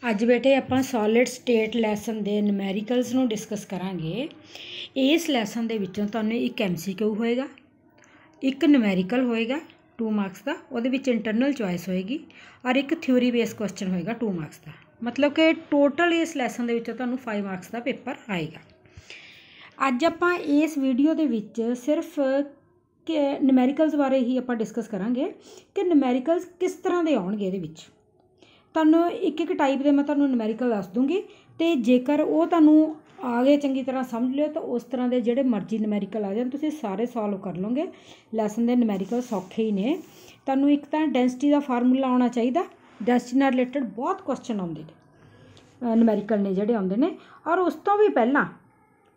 ਅੱਜ ਬੇਟੇ ਆਪਾਂ ਸੋਲਿਡ ਸਟੇਟ ਲੈਸਨ ਦੇ ਨੂਮੈਰੀਕਲਸ ਨੂੰ ਡਿਸਕਸ ਕਰਾਂਗੇ। ਇਸ ਲੈਸਨ ਦੇ ਵਿੱਚੋਂ ਤੁਹਾਨੂੰ ਇੱਕ MCQ ਹੋਏਗਾ, ਇੱਕ ਨੂਮੈਰੀਕਲ ਹੋਏਗਾ 2 ਮਾਰਕਸ ਦਾ, ਉਹਦੇ ਵਿੱਚ ਇੰਟਰਨਲ ਚੋਇਸ ਹੋਏਗੀ ਔਰ ਇੱਕ ਥਿਊਰੀ ਬੇਸ ਕੁਐਸਚਨ ਹੋਏਗਾ 2 ਮਾਰਕਸ ਦਾ। ਮਤਲਬ ਕਿ ਟੋਟਲ ਇਸ ਲੈਸਨ ਦੇ ਵਿੱਚੋਂ ਤੁਹਾਨੂੰ 5 ਮਾਰਕਸ ਦਾ ਪੇਪਰ ਆਏਗਾ। ਅੱਜ ਆਪਾਂ ਇਸ ਵੀਡੀਓ ਦੇ ਵਿੱਚ ਸਿਰਫ ਕਿ ਨੂਮੈਰੀਕਲਸ ਬਾਰੇ ਹੀ ਆਪਾਂ ਡਿਸਕਸ ਕਰਾਂਗੇ ਕਿ ਨੂਮੈਰੀਕਲਸ ਕਿਸ ਤਰ੍ਹਾਂ ਦੇ ਆਉਣਗੇ। ਇਹਦੇ ਵਿੱਚ ਤੁਹਾਨੂੰ ਇੱਕ ਟਾਈਪ ਦੇ ਮੈਂ ਤੁਹਾਨੂੰ ਨੂਮੈਰੀਕਲ ਦੱਸ ਦੂੰਗੀ, ਅਤੇ ਜੇਕਰ ਉਹ ਤੁਹਾਨੂੰ ਆ ਗਏ ਚੰਗੀ ਤਰ੍ਹਾਂ ਸਮਝ ਲਿਓ ਤਾਂ ਉਸ ਤਰ੍ਹਾਂ ਦੇ ਜਿਹੜੇ ਮਰਜ਼ੀ ਨੂਮੈਰੀਕਲ ਆ ਜਾਣ ਤੁਸੀਂ ਸਾਰੇ ਸੋਲਵ ਕਰ ਲਓਗੇ। ਲੈਸਨ ਦੇ ਨੂਮੈਰੀਕਲ ਸੌਖੇ ਹੀ ਨੇ। ਤੁਹਾਨੂੰ ਇੱਕ ਤਾਂ ਡੈਂਸਿਟੀ ਦਾ ਫਾਰਮੂਲਾ ਆਉਣਾ ਚਾਹੀਦਾ, ਡੈਂਸਿਟੀ ਨਾਲ ਰਿਲੇਟਡ ਬਹੁਤ ਕੁਐਸਚਨ ਆਉਂਦੇ ਨੇ, ਨੂਮੈਰੀਕਲ ਨੇ ਜਿਹੜੇ ਆਉਂਦੇ ਨੇ। ਔਰ ਉਸ ਤੋਂ ਵੀ ਪਹਿਲਾਂ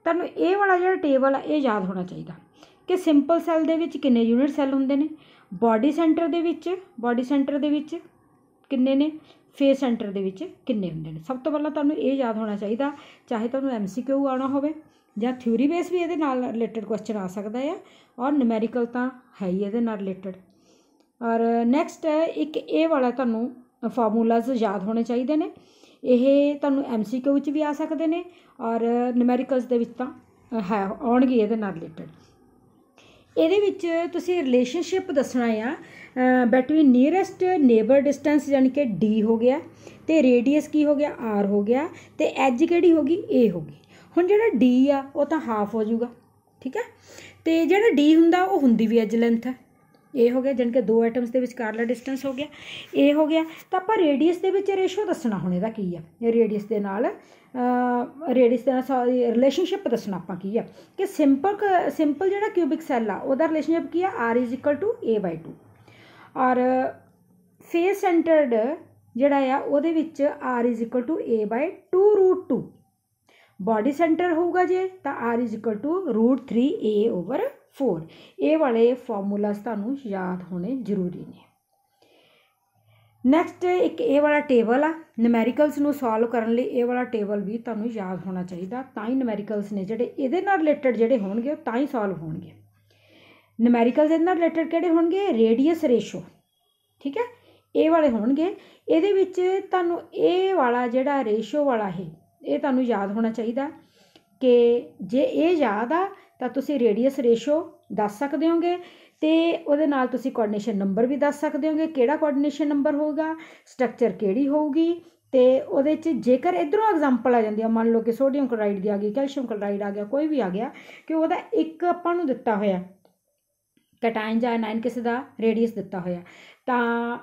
ਤੁਹਾਨੂੰ ਇਹ ਵਾਲਾ ਜਿਹੜਾ ਟੇਬਲ ਆ ਇਹ ਯਾਦ ਹੋਣਾ ਚਾਹੀਦਾ ਕਿ ਸਿੰਪਲ ਸੈੱਲ ਦੇ ਵਿੱਚ ਕਿੰਨੇ ਯੂਨਿਟ ਸੈੱਲ ਹੁੰਦੇ ਨੇ, ਬਾਡੀ ਸੈਂਟਰ ਦੇ ਵਿੱਚ ਕਿੰਨੇ ਨੇ, ਫੇਸ ਸੈਂਟਰ ਦੇ ਵਿੱਚ ਕਿੰਨੇ ਹੁੰਦੇ ਨੇ। ਸਭ ਤੋਂ ਪਹਿਲਾਂ ਤੁਹਾਨੂੰ ਇਹ ਯਾਦ ਹੋਣਾ ਚਾਹੀਦਾ, ਚਾਹੇ ਤੁਹਾਨੂੰ MCQ ਆਉਣਾ ਹੋਵੇ ਜਾਂ ਥਿਊਰੀ ਬੇਸ ਵੀ ਇਹਦੇ ਨਾਲ ਰਿਲੇਟਡ ਕੁਐਸਚਨ ਆ ਸਕਦਾ ਆ, ਔਰ ਨੂਮੈਰੀਕਲ ਤਾਂ ਹੈ ਹੀ ਇਹਦੇ ਨਾਲ ਰਿਲੇਟਡ। ਔਰ ਨੈਕਸਟ ਇੱਕ ਇਹ ਵਾਲਾ ਤੁਹਾਨੂੰ ਫਾਰਮੂਲਾਜ਼ ਯਾਦ ਹੋਣੇ ਚਾਹੀਦੇ ਨੇ। ਇਹ ਤੁਹਾਨੂੰ MCQ ਵਿੱਚ ਵੀ ਆ ਸਕਦੇ ਨੇ ਔਰ ਨੂਮੈਰੀਕਲਸ ਦੇ ਵਿੱਚ ਤਾਂ ਹੈ ਆਉਣਗੇ ਇਹਦੇ ਨਾਲ ਰਿਲੇਟਡ। ਇਹਦੇ ਵਿੱਚ ਤੁਸੀਂ ਰਿਲੇਸ਼ਨਸ਼ਿਪ ਦੱਸਣਾ ਆ ਬਿਟਵੀਨ ਨੀਅਰੈਸਟ ਨੇਬਰ ਡਿਸਟੈਂਸ, ਯਾਨੀ ਕਿ D ਹੋ ਗਿਆ, ਅਤੇ ਰੇਡੀਅਸ ਕੀ ਹੋ ਗਿਆ R ਹੋ ਗਿਆ, ਅਤੇ ਐਜ ਕਿਹੜੀ ਹੋ ਗਈ A ਹੋ ਗਈ। ਹੁਣ ਜਿਹੜਾ D ਆ ਉਹ ਤਾਂ ਹਾਫ ਹੋ ਜਾਊਗਾ, ਠੀਕ ਹੈ, ਅਤੇ ਜਿਹੜਾ D ਹੁੰਦਾ ਉਹ ਹੁੰਦੀ ਵੀ ਐਜ ਲੈਂਥ ਹੈ, A ਹੋ ਗਿਆ, ਜਾਣੀ ਕਿ 2 ਐਟਮਸ ਦੇ ਵਿਚਕਾਰਲਾ ਡਿਸਟੈਂਸ ਹੋ ਗਿਆ, A ਹੋ ਗਿਆ। ਤਾਂ ਆਪਾਂ ਰੇਡੀਅਸ ਦੇ ਵਿੱਚ ਰੇਸ਼ੋ ਦੱਸਣਾ ਹੁਣ ਇਹਦਾ ਕੀ ਆ, ਰੇਡੀਅਸ ਦੇ ਨਾਲ ਰਿਲੇਸ਼ਨਸ਼ਿਪ ਦੱਸਣਾ ਆਪਾਂ ਕੀ ਆ ਕਿ ਸਿੰਪਲ ਜਿਹੜਾ ਕਿਊਬਿਕ ਸੈੱਲ ਆ ਉਹਦਾ ਰਿਲੇਸ਼ਨਸ਼ਿਪ ਕੀ ਆ, R=A/2। ਔਰ ਫੇਸ ਸੈਂਟਰਡ ਜਿਹੜਾ ਆ ਉਹਦੇ ਵਿੱਚ R=A/2√2। ਬਾਡੀ ਸੈਂਟਰ ਹੋਊਗਾ ਜੇ ਤਾਂ R=√3A/4। ਇਹ ਵਾਲੇ ਫਾਰਮੂਲਾਸ ਤੁਹਾਨੂੰ ਯਾਦ ਹੋਣੇ ਜ਼ਰੂਰੀ ਨੇ। ਨੈਕਸਟ ਇੱਕ ਇਹ ਵਾਲਾ ਟੇਬਲ ਆ, ਨੂਮੈਰੀਕਲਸ ਨੂੰ ਸੋਲਵ ਕਰਨ ਲਈ ਇਹ ਵਾਲਾ ਟੇਬਲ ਵੀ ਤੁਹਾਨੂੰ ਯਾਦ ਹੋਣਾ ਚਾਹੀਦਾ, ਤਾਂ ਹੀ ਨੂਮੈਰੀਕਲਸ ਨੇ ਜਿਹੜੇ ਇਹਦੇ ਨਾਲ ਰਿਲੇਟਡ ਜਿਹੜੇ ਹੋਣਗੇ ਉਹ ਤਾਂ ਹੀ ਸੋਲਵ ਹੋਣਗੇ। ਨੂਮੈਰੀਕਲਸ ਇਹਦੇ ਨਾਲ ਰਿਲੇਟਡ ਕਿਹੜੇ ਹੋਣਗੇ, ਰੇਡੀਅਸ ਰੇਸ਼ੋ, ਠੀਕ ਹੈ, ਇਹ ਵਾਲੇ ਹੋਣਗੇ। ਇਹਦੇ ਵਿੱਚ ਤੁਹਾਨੂੰ ਇਹ ਵਾਲਾ ਜਿਹੜਾ ਰੇਸ਼ੋ ਵਾਲਾ ਇਹ ਤੁਹਾਨੂੰ ਯਾਦ ਹੋਣਾ ਚਾਹੀਦਾ ਕਿ ਜੇ ਇਹ ਯਾਦ ਆ ਤਾਂ ਤੁਸੀਂ ਰੇਡੀਅਸ ਰੇਸ਼ੋ ਦੱਸ ਸਕਦੇ ਹੋਗੇ, ਅਤੇ ਉਹਦੇ ਨਾਲ ਤੁਸੀਂ ਕੋਆਰਡੀਨੇਸ਼ਨ ਨੰਬਰ ਵੀ ਦੱਸ ਸਕਦੇ ਹੋਗੇ, ਕਿਹੜਾ ਕੋਆਰਡੀਨੇਸ਼ਨ ਨੰਬਰ ਹੋਊਗਾ, ਸਟਰਕਚਰ ਕਿਹੜੀ ਹੋਊਗੀ। ਅਤੇ ਉਹਦੇ 'ਚ ਜੇਕਰ ਇੱਧਰੋਂ ਐਗਜ਼ਾਮਪਲ ਆ ਜਾਂਦੀ ਆ, ਮੰਨ ਲਓ ਕਿ ਸੋਡੀਅਮ ਕਲੋਰਾਈਡ ਦੀ ਆ ਗਈ, ਕੈਲਸ਼ੀਅਮ ਕਲੋਰਾਈਡ ਆ ਗਿਆ, ਕੋਈ ਵੀ ਆ ਗਿਆ, ਕਿ ਉਹਦਾ ਇੱਕ ਆਪਾਂ ਨੂੰ ਦਿੱਤਾ ਹੋਇਆ ਕੈਟਾਇਨ ਜਾਂ ਐਨਾਇਨ ਕਿਸੇ ਦਾ ਰੇਡੀਅਸ ਦਿੱਤਾ ਹੋਇਆ, ਤਾਂ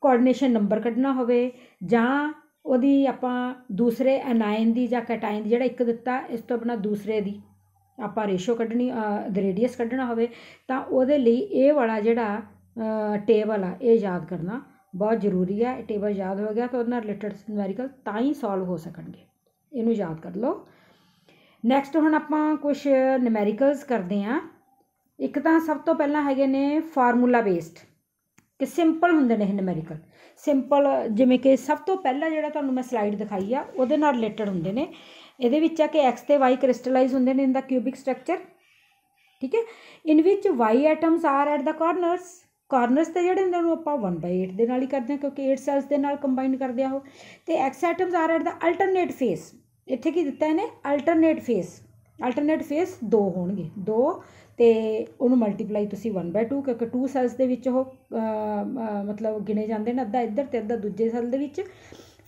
ਕੋਆਰਡੀਨੇਸ਼ਨ ਨੰਬਰ ਕੱਢਣਾ ਹੋਵੇ ਜਾਂ ਉਹਦੀ ਆਪਾਂ ਦੂਸਰੇ ਐਨਾਇਨ ਦੀ ਜਾਂ ਕੈਟਾਇਨ ਦੀ ਜਿਹੜਾ ਇੱਕ ਦਿੱਤਾ ਇਸ ਤੋਂ ਬਿਨਾਂ ਦੂਸਰੇ ਦੀ ਆਪਾਂ ਰੇਸ਼ੋ ਕੱਢਣੀ, ਰੇਡੀਅਸ ਕੱਢਣਾ ਹੋਵੇ, ਤਾਂ ਉਹਦੇ ਲਈ ਇਹ ਵਾਲਾ ਜਿਹੜਾ ਟੇਬਲ ਆ ਇਹ ਯਾਦ ਕਰਨਾ ਬਹੁਤ ਜ਼ਰੂਰੀ ਹੈ। ਇਹ ਟੇਬਲ ਯਾਦ ਹੋ ਗਿਆ ਤਾਂ ਉਹਦੇ ਨਾਲ ਰਿਲੇਟਡ ਨੂਮੈਰੀਕਲ ਤਾਂ ਹੀ ਸੋਲਵ ਹੋ ਸਕਣਗੇ, ਇਹਨੂੰ ਯਾਦ ਕਰ ਲਓ। ਨੈਕਸਟ ਹੁਣ ਆਪਾਂ ਕੁਛ ਨੂਮੈਰੀਕਲਸ ਕਰਦੇ ਹਾਂ। ਇੱਕ ਤਾਂ ਸਭ ਤੋਂ ਪਹਿਲਾਂ ਹੈਗੇ ਨੇ ਫਾਰਮੂਲਾ ਬੇਸਡ, ਕਿ ਸਿੰਪਲ ਹੁੰਦੇ ਨੇ ਇਹ ਨੂਮੈਰੀਕਲ। ਸਿੰਪਲ ਜਿਵੇਂ ਕਿ ਸਭ ਤੋਂ ਪਹਿਲਾਂ ਜਿਹੜਾ ਤੁਹਾਨੂੰ ਮੈਂ ਸਲਾਈਡ ਦਿਖਾਈ ਆ ਉਹਦੇ ਨਾਲ ਰਿਲੇਟਡ ਹੁੰਦੇ ਨੇ। ਇਹਦੇ ਵਿੱਚ ਆ ਕਿ X ਅਤੇ Y ਕ੍ਰਿਸਟਲਾਈਜ਼ ਹੁੰਦੇ ਨੇ ਇਨ ਦਾ ਕਿਊਬਿਕ ਸਟਰਕਚਰ, ਠੀਕ ਹੈ, ਇਨ ਵਿੱਚ Y atoms R at the corners 'ਤੇ ਜਿਹੜੇ ਹੁੰਦੇ ਉਹਨੂੰ ਆਪਾਂ 1/8 ਦੇ ਨਾਲ ਹੀ ਕਰਦੇ ਹਾਂ ਕਿਉਂਕਿ 8 ਸੈਲਸ ਦੇ ਨਾਲ ਕੰਬਾਈਨ ਕਰਦੇ ਆ ਉਹ। ਅਤੇ X atoms R at the alternate face. ਇੱਥੇ ਕੀ ਦਿੱਤਾ ਇਹਨੇ, ਅਲਟਰਨੇਟ ਫੇਸ 2 ਹੋਣਗੇ, 2, ਅਤੇ ਉਹਨੂੰ ਮਲਟੀਪਲਾਈ ਤੁਸੀਂ 1/2 ਕਿਉਂਕਿ 2 ਸੈਲਸ ਦੇ ਵਿੱਚ ਉਹ ਮਤਲਬ ਗਿਣੇ ਜਾਂਦੇ ਨੇ, ਅੱਧਾ ਇੱਧਰ ਅਤੇ ਅੱਧਾ ਦੂਜੇ ਸੈੱਲ ਦੇ ਵਿੱਚ।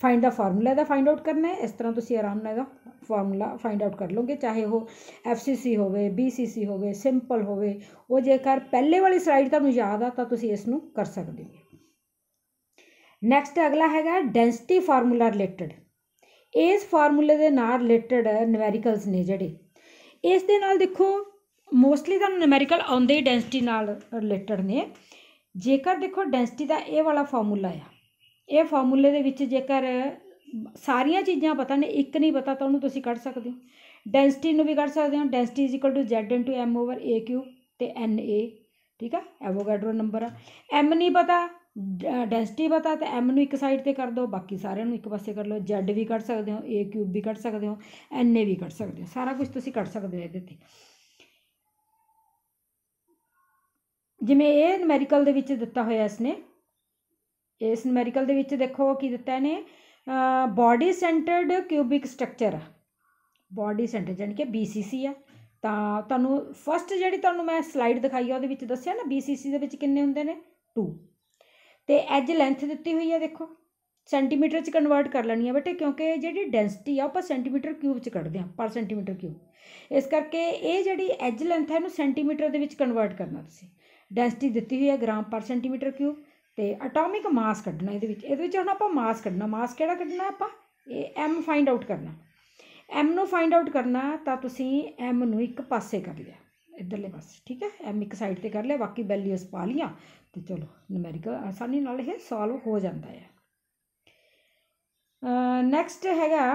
ਫਾਈਂਡ ਦਾ ਫਾਰਮੂਲਾ ਇਹਦਾ ਫਾਈਂਡ ਆਊਟ ਕਰਨਾ ਹੈ। ਇਸ ਤਰ੍ਹਾਂ ਤੁਸੀਂ ਆਰਾਮ ਨਾਲ ਇਹਦਾ ਫਾਰਮੂਲਾ ਫਾਈਂਡ ਆਊਟ ਕਰ ਲਓਗੇ, ਚਾਹੇ ਉਹ FCC ਹੋਵੇ, BCC ਹੋਵੇ, ਸਿੰਪਲ ਹੋਵੇ। ਉਹ ਜੇਕਰ ਪਹਿਲੇ ਵਾਲੀ ਸਲਾਈਡ ਤੁਹਾਨੂੰ ਯਾਦ ਆ ਤਾਂ ਤੁਸੀਂ ਇਸ ਨੂੰ ਕਰ ਸਕਦੇ ਹੋ। ਨੈਕਸਟ ਅਗਲਾ ਹੈਗਾ ਡੈਂਸਿਟੀ ਫਾਰਮੂਲਾ ਰਿਲੇਟਡ। ਇਸ ਫਾਰਮੂਲੇ ਦੇ ਨਾਲ ਰਿਲੇਟਡ ਨੂਮੈਰੀਕਲਸ ਨੇ ਜਿਹੜੇ, ਇਸ ਦੇ ਨਾਲ ਦੇਖੋ ਮੋਸਟਲੀ ਤੁਹਾਨੂੰ ਨੂਮੈਰੀਕਲ ਆਉਂਦੇ ਹੀ ਡੈਂਸਿਟੀ ਨਾਲ ਰਿਲੇਟਡ ਨੇ। ਜੇਕਰ ਦੇਖੋ ਡੈਂਸਿਟੀ ਦਾ ਇਹ ਵਾਲਾ ਫਾਰਮੂਲਾ ਆ, ਇਹ ਫਾਰਮੂਲੇ ਦੇ ਵਿੱਚ ਜੇਕਰ ਸਾਰੀਆਂ ਚੀਜ਼ਾਂ ਪਤਾ ਨੇ, ਇੱਕ ਨਹੀਂ ਪਤਾ ਤਾਂ ਉਹਨੂੰ ਤੁਸੀਂ ਕੱਢ ਸਕਦੇ ਹੋ। ਡੈਂਸਿਟੀ ਨੂੰ ਵੀ ਕੱਢ ਸਕਦੇ ਹੋ, ਡੈਂਸਿਟੀ Z/m/A³ ਅਤੇ NA, ਠੀਕ ਆ, ਐਵੋਗੈਡਰੋ ਨੰਬਰ ਆ। M ਨਹੀਂ ਪਤਾ, ਡੈਂਸਿਟੀ ਪਤਾ, ਤਾਂ M ਨੂੰ ਇੱਕ ਸਾਈਡ 'ਤੇ ਕਰ ਦਿਓ, ਬਾਕੀ ਸਾਰਿਆਂ ਨੂੰ ਇੱਕ ਪਾਸੇ ਕਰ ਲਓ। Z ਵੀ ਕੱਢ ਸਕਦੇ ਹੋ, A³ ਵੀ ਕੱਢ ਸਕਦੇ ਹੋ, NA ਵੀ ਕੱਢ ਸਕਦੇ ਹੋ, ਸਾਰਾ ਕੁਝ ਤੁਸੀਂ ਕੱਢ ਸਕਦੇ ਹੋ ਇਹਦੇ 'ਤੇ। ਜਿਵੇਂ ਇਹ ਨੂਮੈਰੀਕਲ ਦੇ ਵਿੱਚ ਦਿੱਤਾ ਹੋਇਆ ਇਸਨੇ, ਇਸ ਨੂਮੈਰੀਕਲ ਦੇ ਵਿੱਚ ਦੇਖੋ ਕੀ ਦਿੱਤਾ ਇਹਨੇ, बॉडी सेंटर्ड क्यूबिक स्ट्रक्चर आ, बॉडी सेंटर जानी कि BCC आ। ਤਾਂ ਤੁਹਾਨੂੰ ਫਸਟ ਜਿਹੜੀ ਤੁਹਾਨੂੰ ਮੈਂ ਸਲਾਈਡ ਦਿਖਾਈ ਆ ਉਹਦੇ ਵਿੱਚ ਦੱਸਿਆ ਨਾ BCC ਦੇ ਵਿੱਚ ਕਿੰਨੇ ਹੁੰਦੇ ਨੇ 2, ਤੇ ਐਜ ਲੈਂਥ ਦਿੱਤੀ ਹੋਈ ਆ, ਦੇਖੋ ਸੈਂਟੀਮੀਟਰ 'ਚ ਕਨਵਰਟ ਕਰ ਲੈਣੀ ਆ ਬੇਟੇ, ਕਿਉਂਕਿ ਜਿਹੜੀ ਡੈਂਸਿਟੀ ਆ ਆਪਾਂ ਸੈਂਟੀਮੀਟਰ ਕਿਊਬ 'ਚ ਕੱਢਦੇ ਹਾਂ ਪਰ ਸੈਂਟੀਮੀਟਰ ਕਿਊਬ, ਇਸ ਕਰਕੇ ਇਹ ਜਿਹੜੀ ਐਜ ਲੈਂਥ ਹੈ ਇਹਨੂੰ ਸੈਂਟੀਮੀਟਰ ਦੇ ਵਿੱਚ ਕਨਵਰਟ ਕਰਨਾ ਤੁਸੀਂ। ਡੈਂਸਿਟੀ ਦਿੱਤੀ ਹੋਈ ਹੈ ਗ੍ਰਾਮ ਪਰ ਸੈਂਟੀਮੀਟਰ ਕਿਊਬ, ਤੇ ਅਟੋਮਿਕ ਮਾਸ ਕੱਢਣਾ ਇਹਦੇ ਵਿੱਚ ਹੁਣ ਆਪਾਂ ਮਾਸ ਕੱਢਣਾ। ਮਾਸ ਕਿਹੜਾ ਕੱਢਣਾ ਆਪਾਂ, ਇਹ M ਫਾਈਂਡ ਆਊਟ ਕਰਨਾ। M ਨੂੰ ਫਾਈਂਡ ਆਊਟ ਕਰਨਾ ਤਾਂ ਤੁਸੀਂ M ਨੂੰ ਇੱਕ ਪਾਸੇ ਕਰ ਲਿਆ, ਇੱਧਰਲੇ ਪਾਸੇ, ਠੀਕ ਹੈ। M ਇੱਕ ਸਾਈਡ 'ਤੇ ਕਰ ਲਿਆ, ਬਾਕੀ ਵੈਲਿਊਜ਼ ਪਾ ਲਈਆਂ ਅਤੇ ਚਲੋ ਨਿਊਮੈਰੀਕਲ ਆਸਾਨੀ ਨਾਲ ਇਹ ਸੋਲਵ ਹੋ ਜਾਂਦਾ ਹੈ। ਨੈਕਸਟ ਹੈਗਾ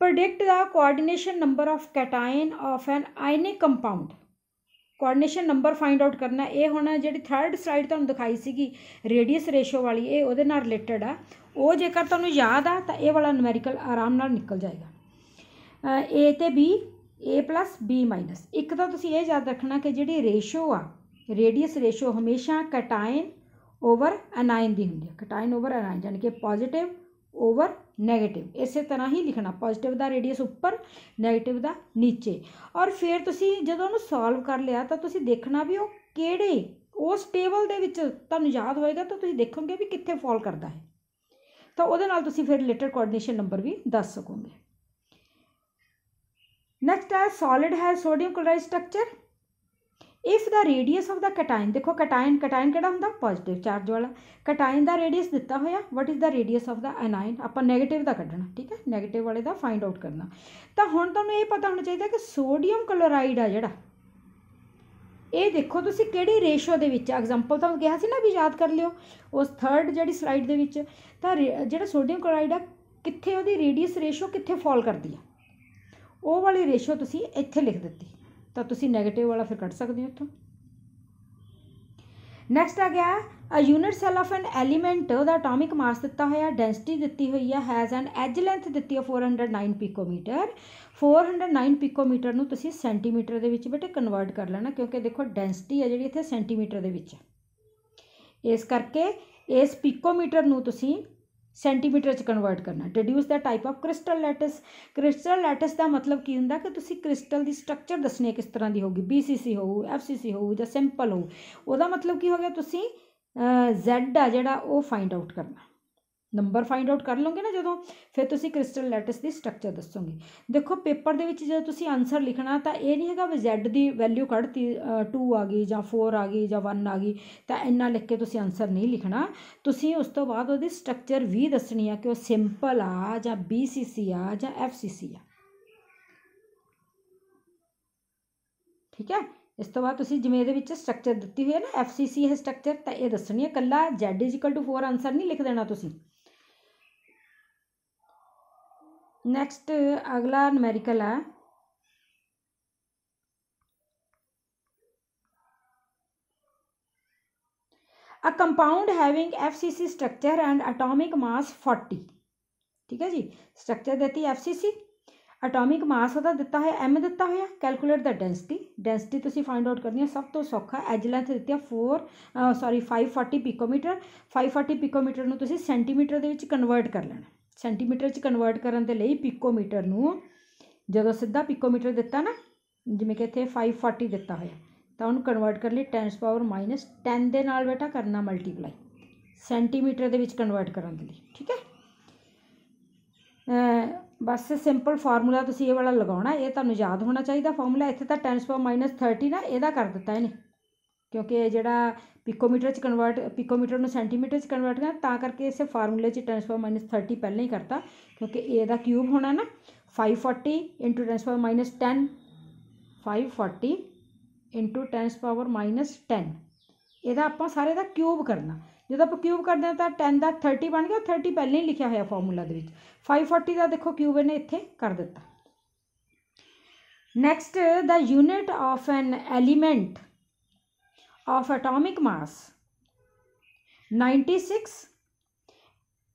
predict the coordination number of cation of an ionic compound। Coordination number find out ਕਰਨਾ। ਇਹ ਹੁਣ ਜਿਹੜੀ ਥਰਡ ਸਲਾਈਡ ਤੁਹਾਨੂੰ ਦਿਖਾਈ ਸੀਗੀ ਰੇਡੀਅਸ ਰੇਸ਼ੋ ਵਾਲੀ, ਇਹ ਉਹਦੇ ਨਾਲ ਰਿਲੇਟਡ ਆ। ਉਹ ਜੇਕਰ ਤੁਹਾਨੂੰ ਯਾਦ ਆ ਤਾਂ ਇਹ ਵਾਲਾ ਨੂਮੈਰੀਕਲ ਆਰਾਮ ਨਾਲ ਨਿਕਲ ਜਾਏਗਾ। A ਅਤੇ B, A+B-। ਇੱਕ ਤਾਂ ਤੁਸੀਂ ਇਹ ਯਾਦ ਰੱਖਣਾ ਕਿ ਜਿਹੜੀ ਰੇਸ਼ੋ ਆ ਰੇਡੀਅਸ ਰੇਸ਼ੋ ਹਮੇਸ਼ਾ ਕਟਾਇਨ ਓਵਰ ਅਨਾਇਨ ਦੀ ਹੁੰਦੀ ਹੈ। ਕਟਾਇਨ ਓਵਰ ਅਨਾਇਨ ਜਾਣੀ ਕਿ ਪੋਜ਼ੀਟਿਵ ਓਵਰ ਨੈਗੇटिव, ਇਸੇ ਤਰ੍ਹਾਂ ਹੀ ਲਿਖਣਾ, ਪੋਜ਼ੀਟਿਵ ਦਾ ਰੇਡੀਅਸ ਉੱਪਰ, ਨੈਗੇटिव ਦਾ ਨੀਚੇ। ਔਰ ਫਿਰ ਤੁਸੀਂ ਜਦੋਂ ਉਹਨੂੰ ਸੋਲਵ ਕਰ ਲਿਆ ਤਾਂ ਤੁਸੀਂ ਦੇਖਣਾ ਵੀ ਉਹ ਕਿਹੜੇ ਉਸ ਟੇਬਲ ਦੇ ਵਿੱਚ ਤੁਹਾਨੂੰ ਯਾਦ ਹੋਏਗਾ ਤਾਂ ਤੁਸੀਂ ਦੇਖੋਗੇ ਵੀ ਕਿੱਥੇ ਫੋਲ ਕਰਦਾ ਹੈ, ਤਾਂ ਉਹਦੇ ਨਾਲ ਤੁਸੀਂ ਫਿਰ ਰਿਲੇਟਡ ਕੋਆਰਡੀਨੇਸ਼ਨ ਨੰਬਰ ਵੀ ਦੱਸ ਸਕੋਗੇ। ਨੈਕਸਟ ਹੈ ਸੋਲਿਡ ਹੈ sodium chloride structure. If the radius of the cation, ਦੇਖੋ ਕਟਾਇਨ ਕਿਹੜਾ ਹੁੰਦਾ ਪੋਜ਼ੀਟਿਵ ਚਾਰਜ ਵਾਲਾ। ਕਟਾਇਨ ਦਾ ਰੇਡੀਅਸ ਦਿੱਤਾ ਹੋਇਆ, what is the radius of the anion, ਆਪਾਂ ਨੈਗੇਟਿਵ ਦਾ ਕੱਢਣਾ, ਠੀਕ ਹੈ, ਨੈਗੇਟਿਵ ਵਾਲੇ ਦਾ ਫਾਈਂਡ ਆਊਟ ਕਰਨਾ। ਤਾਂ ਹੁਣ ਤੁਹਾਨੂੰ ਇਹ ਪਤਾ ਹੋਣਾ ਚਾਹੀਦਾ ਕਿ ਸੋਡੀਅਮ ਕਲੋਰਾਈਡ ਆ ਜਿਹੜਾ, ਇਹ ਦੇਖੋ ਤੁਸੀਂ ਕਿਹੜੀ ਰੇਸ਼ੋ ਦੇ ਵਿੱਚ, ਐਗਜ਼ਾਮਪਲ ਤੁਹਾਨੂੰ ਕਿਹਾ ਸੀ ਨਾ ਵੀ ਯਾਦ ਕਰ ਲਿਓ ਉਸ ਥਰਡ ਜਿਹੜੀ ਸਲਾਈਡ ਦੇ ਵਿੱਚ। ਤਾਂ ਜਿਹੜਾ ਸੋਡੀਅਮ ਕਲੋਰਾਈਡ ਆ ਕਿੱਥੇ ਉਹਦੀ ਰੇਡੀਅਸ ਰੇਸ਼ੋ ਕਿੱਥੇ ਫੋਲ ਕਰਦੀ ਆ, ਉਹ ਵਾਲੀ ਰੇਸ਼ੋ ਤੁਸੀਂ ਇੱਥੇ ਲਿਖ ਦਿੱਤੀ, ਤਾਂ ਤੁਸੀਂ ਨੈਗੇਟਿਵ ਵਾਲਾ ਫਿਰ ਕੱਢ ਸਕਦੇ ਹੋ ਉੱਥੋਂ। ਨੈਕਸਟ ਆ ਗਿਆ a unit cell of an element, ਉਹਦਾ ਅਟੋਮਿਕ ਮਾਸ ਦਿੱਤਾ ਹੋਇਆ, ਡੈਂਸਿਟੀ ਦਿੱਤੀ ਹੋਈ ਆ, ਹੈਜ਼ ਐਨ ਐਜ ਲੈਂਥ ਦਿੱਤੀ ਆ 409 ਪਿਕੋਮੀਟਰ। 409 ਪਿਕੋਮੀਟਰ ਨੂੰ ਤੁਸੀਂ ਸੈਂਟੀਮੀਟਰ ਦੇ ਵਿੱਚ ਬੇਟੇ ਕਨਵਰਟ ਕਰ ਲੈਣਾ, ਕਿਉਂਕਿ ਦੇਖੋ ਡੈਂਸਿਟੀ ਆ ਜਿਹੜੀ ਇੱਥੇ ਸੈਂਟੀਮੀਟਰ ਦੇ ਵਿੱਚ, ਇਸ ਕਰਕੇ ਇਸ ਪਿਕੋਮੀਟਰ ਨੂੰ ਤੁਸੀਂ ਸੈਂਟੀਮੀਟਰ 'ਚ ਕਨਵਰਟ ਕਰਨਾ। Deduce the type of crystal lattice. Crystal lattice ਦਾ ਮਤਲਬ ਕੀ ਹੁੰਦਾ ਕਿ ਤੁਸੀਂ ਕ੍ਰਿਸਟਲ ਦੀ ਸਟਰਕਚਰ ਦੱਸਣੀ ਹੈ ਕਿਸ ਤਰ੍ਹਾਂ ਦੀ ਹੋਊਗੀ, BCC ਹੋਊ, FCC ਹੋਊ ਜਾਂ ਸਿੰਪਲ ਹੋਊ। ਉਹਦਾ ਮਤਲਬ ਕੀ ਹੋ ਗਿਆ, ਤੁਸੀਂ Z ਆ ਜਿਹੜਾ ਉਹ ਫਾਈਂਡ ਆਊਟ ਕਰਨਾ। ਨੰਬਰ ਫਾਈਂਡ ਆਊਟ ਕਰ ਲਓਗੇ ਨਾ ਜਦੋਂ, ਫਿਰ ਤੁਸੀਂ ਕ੍ਰਿਸਟਲ ਲੈਟਿਸ ਦੀ ਸਟਰਕਚਰ ਦੱਸੋਗੇ। ਦੇਖੋ ਪੇਪਰ ਦੇ ਵਿੱਚ ਜਦੋਂ ਤੁਸੀਂ ਆਨਸਰ ਲਿਖਣਾ ਤਾਂ ਇਹ ਨਹੀਂ ਹੈਗਾ ਵੀ Z ਦੀ ਵੈਲਿਊ ਕੱਢਤੀ 2 ਆ ਗਈ ਜਾਂ 4 ਆ ਗਈ ਜਾਂ 1 ਆ ਗਈ, ਤਾਂ ਇੰਨਾ ਲਿਖ ਕੇ ਤੁਸੀਂ ਆਨਸਰ ਨਹੀਂ ਲਿਖਣਾ। ਤੁਸੀਂ ਉਸ ਤੋਂ ਬਾਅਦ ਉਹਦੀ ਸਟਰਕਚਰ ਵੀ ਦੱਸਣੀ ਆ ਕਿ ਉਹ ਸਿੰਪਲ ਆ ਜਾਂ BCC ਆ ਜਾਂ FCC ਆ, ਠੀਕ ਹੈ। ਇਸ ਤੋਂ ਬਾਅਦ ਤੁਸੀਂ ਜਿਵੇਂ ਇਹਦੇ ਵਿੱਚ ਸਟਰਕਚਰ ਦਿੱਤੀ ਹੋਈ ਹੈ ਨਾ FCC ਹੈ ਸਟਰਕਚਰ, ਤਾਂ ਇਹ ਦੱਸਣੀ ਹੈ, ਇਕੱਲਾ Z=4 ਆਨਸਰ ਨਹੀਂ ਲਿਖ ਦੇਣਾ ਤੁਸੀਂ। ਨੈਕਸਟ ਅਗਲਾ ਨੂਮੈਰੀਕਲ ਹੈ a compound having FCC structure and atomic mass 40, ਠੀਕ ਹੈ ਜੀ। ਸਟਰਕਚਰ ਦਿੱਤੀ FCC, ਅਟੋਮਿਕ ਮਾਸ ਉਹਦਾ ਦਿੱਤਾ ਹੋਇਆ M ਦਿੱਤਾ ਹੋਇਆ। ਕੈਲਕੂਲੇਟ ਦਾ ਡੈਂਸਿਟੀ ਤੁਸੀਂ ਫਾਈਂਡ ਆਊਟ ਕਰਨੀ ਹੈ, ਸਭ ਤੋਂ ਸੌਖਾ। ਐਜ ਲੈਂਥ ਦਿੱਤੀ ਆ 540 ਪਿਕੋਮੀਟਰ। 540 ਪਿਕੋਮੀਟਰ ਨੂੰ ਤੁਸੀਂ ਸੈਂਟੀਮੀਟਰ ਦੇ ਵਿੱਚ ਕਨਵਰਟ ਕਰ ਲੈਣਾ। ਸੈਂਟੀਮੀਟਰ 'ਚ ਕਨਵਰਟ ਕਰਨ ਦੇ ਲਈ ਪਿਕੋਮੀਟਰ ਨੂੰ ਜਦੋਂ ਸਿੱਧਾ ਪਿਕੋਮੀਟਰ ਦਿੱਤਾ ਨਾ, ਜਿਵੇਂ ਕਿ ਇੱਥੇ 540 ਦਿੱਤਾ ਹੋਇਆ, ਤਾਂ ਉਹਨੂੰ ਕਨਵਰਟ ਕਰਨ ਲਈ 10⁻⁻10 ਦੇ ਨਾਲ ਬੇਟਾ ਕਰਨਾ ਮਲਟੀਪਲਾਈ, ਸੈਂਟੀਮੀਟਰ ਦੇ ਵਿੱਚ ਕਨਵਰਟ ਕਰਨ ਦੇ ਲਈ, ਠੀਕ ਹੈ। ਬਸ ਸਿੰਪਲ ਫਾਰਮੂਲਾ ਤੁਸੀਂ ਇਹ ਵਾਲਾ ਲਗਾਉਣਾ, ਇਹ ਤੁਹਾਨੂੰ ਯਾਦ ਹੋਣਾ ਚਾਹੀਦਾ ਫਾਰਮੂਲਾ। ਇੱਥੇ ਤਾਂ 10⁻30 ਨਾ ਇਹਦਾ ਕਰ ਦਿੱਤਾ ਇਹਨੇ, ਕਿਉਂਕਿ ਇਹ ਜਿਹੜਾ ਪਿਕੋਮੀਟਰ ਨੂੰ ਸੈਂਟੀਮੀਟਰ 'ਚ ਕਨਵਰਟ ਕਰਨਾ, ਤਾਂ ਕਰਕੇ ਇਸੇ ਫਾਰਮੂਲੇ 'ਚ 10⁻30 ਪਹਿਲਾਂ ਹੀ ਕਰਤਾ, ਕਿਉਂਕਿ ਇਹਦਾ ਕਿਊਬ ਹੋਣਾ ਨਾ 540 × 10⁻10, 540 × 10⁻10, ਇਹਦਾ ਆਪਾਂ ਸਾਰੇ ਦਾ ਕਿਊਬ ਕਰਨਾ। ਜਦੋਂ ਆਪਾਂ ਕਿਊਬ ਕਰਦੇ ਹਾਂ ਤਾਂ 10 ਦਾ 30 ਬਣ ਗਿਆ, 30 ਪਹਿਲਾਂ ਹੀ ਲਿਖਿਆ ਹੋਇਆ ਫਾਰਮੂਲਾ ਦੇ ਵਿੱਚ। 540 ਦਾ ਦੇਖੋ ਕਿਊਬ ਇਹਨੇ ਇੱਥੇ ਕਰ ਦਿੱਤਾ। Next the unit of an element of atomic mass 96,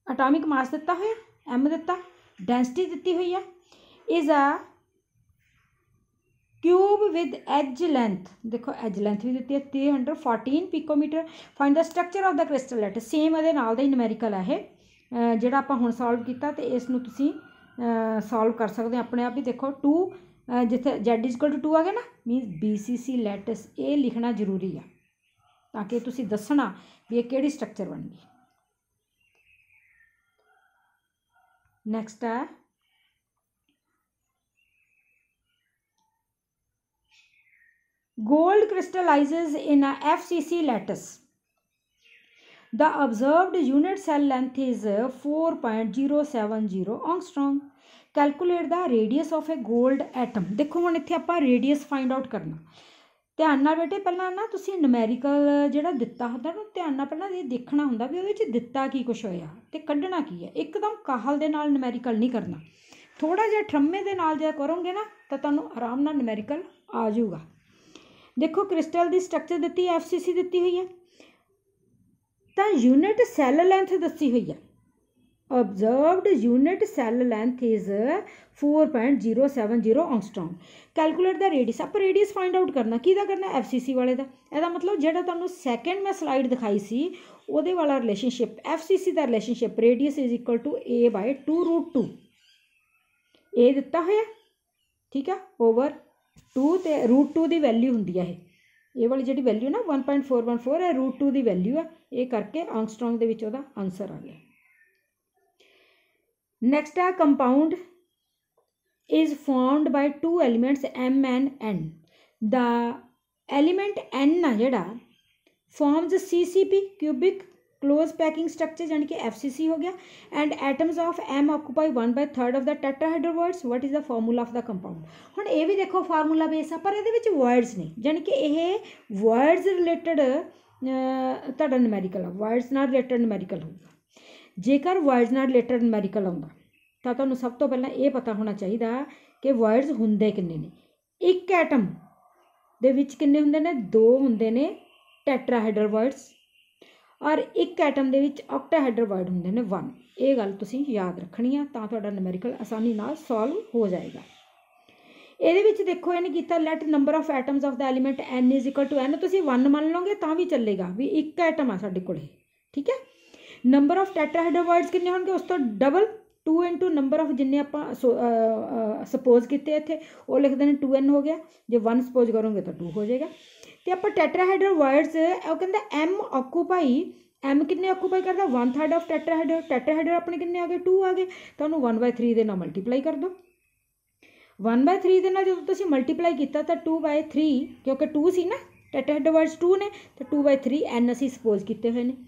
atomic mass ਦਿੱਤਾ ਹੋਇਆ, M ਦਿੱਤਾ, density ਦਿੱਤੀ ਹੋਈ ਹੈ, is a cube with edge length, देखो एज लेंथ भी दी है 314 picometre. Find the structure of the crystal lattice, same ये नाल दा ही न्यूमेरिकल है ये जिहड़ा आपां हुण सॉल्व कीता ते इस नूं तुसीं सॉल्व कर सकते अपने आप ही। देखो 2 जिथे Z इक्वल टू 2 आ गया ना, मीनस BCC लैटिस ये लिखना जरूरी है ताकि तुसीं दसना भी ये किहड़ी स्ट्रक्चर बन गई। नैक्सट है gold crystallizes in a FCC lattice. The observed unit cell length is 4.070 angstrom. Calculate the radius of a gold atom. देखो हुण इत्थे आपां रेडियस फाइंड आउट करना। ध्यान नाल बेटे पहलां ना तुसीं न्यूमेरिकल जिहड़ा दित्ता हुंदा ना ध्यान नाल पहलां ये देखना हुंदा भी ਉਹਦੇ ਵਿੱਚ ਦਿੱਤਾ ਕੀ ਕੁਛ ਹੋਇਆ ਤੇ ਕੱਢਣਾ ਕੀ ਹੈ। ਇੱਕਦਮ ਕਾਹਲ ਦੇ ਨਾਲ न्यूमेरिकल नहीं करना, थोड़ा जिहा ठरम्मे ਦੇ ਨਾਲ ਜੇ ਕਰੋਗੇ ਨਾ ਤਾਂ ਤੁਹਾਨੂੰ ਆਰਾਮ ਨਾਲ न्यूमेरिकल आ जाऊगा। देखो क्रिस्टल की स्ट्रक्चर दी FCC दी हुई है तो यूनिट सैल लेंथ दसी हुई है। Observed unit cell length is 4.070 angstrom. Calculate the radius, आप रेडियस फाइंड आउट करना किहदा करना FCC वाले का। ਇਹਦਾ मतलब ਜਿਹੜਾ ਤੁਹਾਨੂੰ सैकेंड मैं स्लाइड दिखाई सी ਉਹਦੇ वाला रिलेशनशिप FCC का relationship radius is equal to A/2√2 ये दिता होया, ठीक है, ओवर 2 ते √2 की वैल्यू होंगी है ये वाली जी वैल्यू ना 1.414 है √2 की वैल्यू है ये करके एंगस्ट्रॉम के विच ओहदा आंसर आ गया। नैक्सट है compound is formed by 2 elements M and N। The element N आ जिहड़ा forms CCP cubic close packing structure यानी कि FCC हो गया। And atoms of M occupy 1/3 of the tetrahedral words. What is the formula of the compound. हुण ये भी देखो formula base है पर ये वर्ड्स ने यानी कि ये वर्ड्स रिलेटेड तुहाडा न्यूमेरिकल है, वर्ड्स नाल रिलेटेड न्यूमेरिकल होगा। जेकर वर्ड्स नाल रिलेटेड न्यूमेरिकल आउंदा तां तुहानूं सब तो पहलां ये पता होना चाहिए कि वर्ड्स हुंदे किन्ने ने। एक एटम दे विच किन्ने हुंदे ने, 2 हुंदे ने टेट्राहेड्रल वर्ड्स और एक एटम के ऑक्टाहेड्रल वर्ड होंगे ने 1। ये गल तुसीं याद रखनी है तो तुहाडा न्यूमेरिकल आसानी नाल सॉल्व हो जाएगा। ये देखो इन्हें किया let number of atoms of the element N is equal to N, तुसीं 1 मान लोगे तो भी चलेगा भी एक एटम आ साडे कोल, ठीक है। नंबर ऑफ टेट्राहेड्रल वर्ड्स कितने होंगे उस तो डबल 2 इंटू नंबर ऑफ जिन्ने आपां सपोज किए इत्थे वो लिख देने 2N हो गया, जो 1 सपोज करोगे तो 2 हो जाएगा। तो आप टेट्राहेड्रल वर्ड्स वो कहते M ऑक्यूपाई M किन्ने ऑक्यूपाई करता 1/3 ऑफ टेट्राहेड्रल। टेट्राहेड्रल अपने किन्ने आ गए 2 आ गए तो उन्होंने 1/3 के नाल मल्टीप्लाई कर दो। 1/3 के नाल जो तुसीं मल्टीप्लाई किया तो 2/3 क्योंकि 2 सी ना टेट्राहेड्रल वर्ड्स 2 ने तो 2/3 N असीं सपोज किए हुए हैं।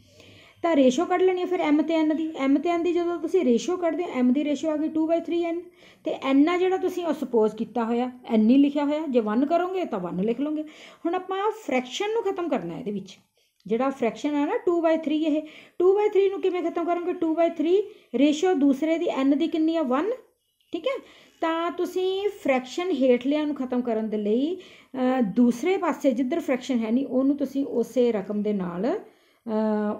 तो रेशो कढ़ लेनी है फिर M ते N की। M ते N की जो तुसीं रेशो कढ़ते हो M की रेशो आ गई 2/3N तो N आ जो तुसीं सपोज किया होया N ही लिखा होया, जो 1 करोगे तो 1 लिख लोगे। हुण आपां फ्रैक्शन नूं खत्म करना है, ये जिहड़ा फ्रैक्शन है ना 2/3 ये 2/3 नूं किवें खत्म करोगे 2/3 रेशो दूसरे की N की कितनी है 1, ठीक है। तो तुसीं फ्रैक्शन हेठलिਆਂ नूं खत्म करन दे लई दूसरे पासे जिधर फ्रैक्शन है नहीं उहनूं तुसीं उसे रकम दे नाल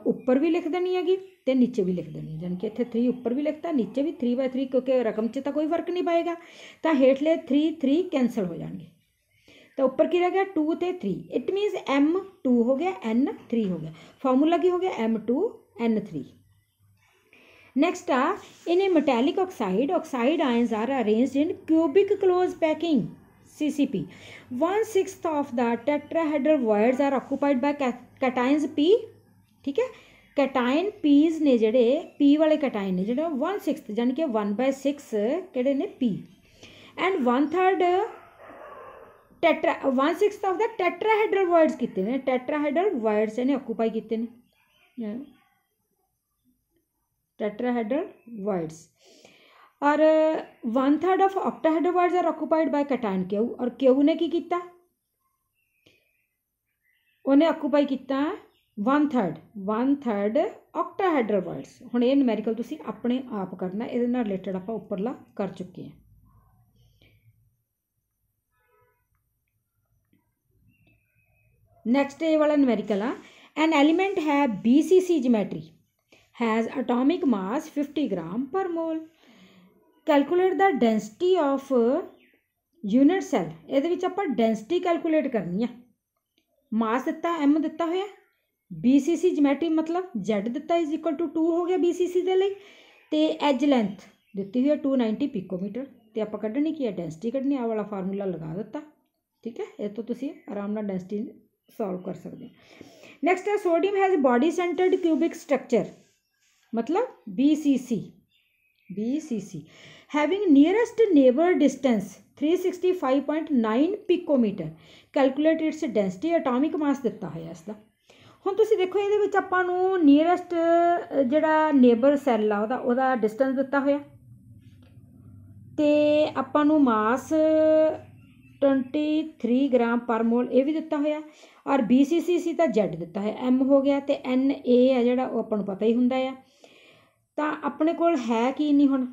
ऊपर भी लिख देनी हैगी तो नीचे भी लिख देनी, यानी कि इत्थे 3 ऊपर भी लिखता नीचे भी 3/3 क्योंकि रकम से तो कोई फर्क नहीं पाएगा तो हेठले 3 कैंसल हो जाएंगे तो ऊपर की रह गया 2 ते 3। इट मीनस M 2 हो गया N 3 हो गया। फॉर्मूला की हो गया M2 N3। नेक्स्ट आ in a metallic oxide oxide ions are arranged in cubic close packing CCP। 1/6 of the tetrahedral voids are occupied by cations P, ठीक है। कैटाइन पीज ने जोड़े P वाले कैटाइन ने जोड़े 1/6 यानी कि 1/6 किहड़े ने P and 1/6 of the tetrahedral words कितने ने, टेट्राहेड्रल वर्ड्स ने ऑक्यूपाई किए ने टेट्राहेड्रल वर्ड्स और 1/3 of octahedral voids are occupied by cation Q और Q ने की किया उन्हें ऑक्यूपाई किया 1/3 ऑक्टाहेड्रल वर्ड्स। हुण ये न्यूमेरिकल तुसीं अपने आप करना, ये रिलेटेड आप उपरला कर चुके हैं। नैक्सट ये वाला न्यूमेरिकल आ एन एलीमेंट है BCC geometry has atomic mass 50 gram per mole. Calculate the density of unit cell ये आपां डेंसिटी कैलकुलेट करनी है। मास दिता M दिता होया, BCC जमैट्री मतलब Z दिता इज इक्वल टू 2 हो गया BCC दे लई, ते एज लेंथ दिती हुई है 290 पिकोमीटर, तो आपां कढ़नी की है डेंसिटी कढ़नी, आ वाला फार्मूला लगा दिता। ठीक है, ये तो तुसीं आराम नाल डेंसिटी सॉल्व कर सकते हो। नैक्सट है sodium has body centred cubic structure मतलब BCC having nearest neighbour distance 365.9 picometre, calculate its density, atomic mass दिता होया इसका। हुण तुसीं देखो इहदे विच आपां नूं नियरेस्ट जिहड़ा नेबर सैल आ उहदा डिस्टेंस दिता होया, ते आपां नूं मास 23 ग्राम पर मोल ये भी दिता होया, और BCC तो Z दिता है M हो गया, तो NA है जिहड़ा वो आपां नूं पता ही हुंदा है। तो अपने कोल है कि नहीं, हुण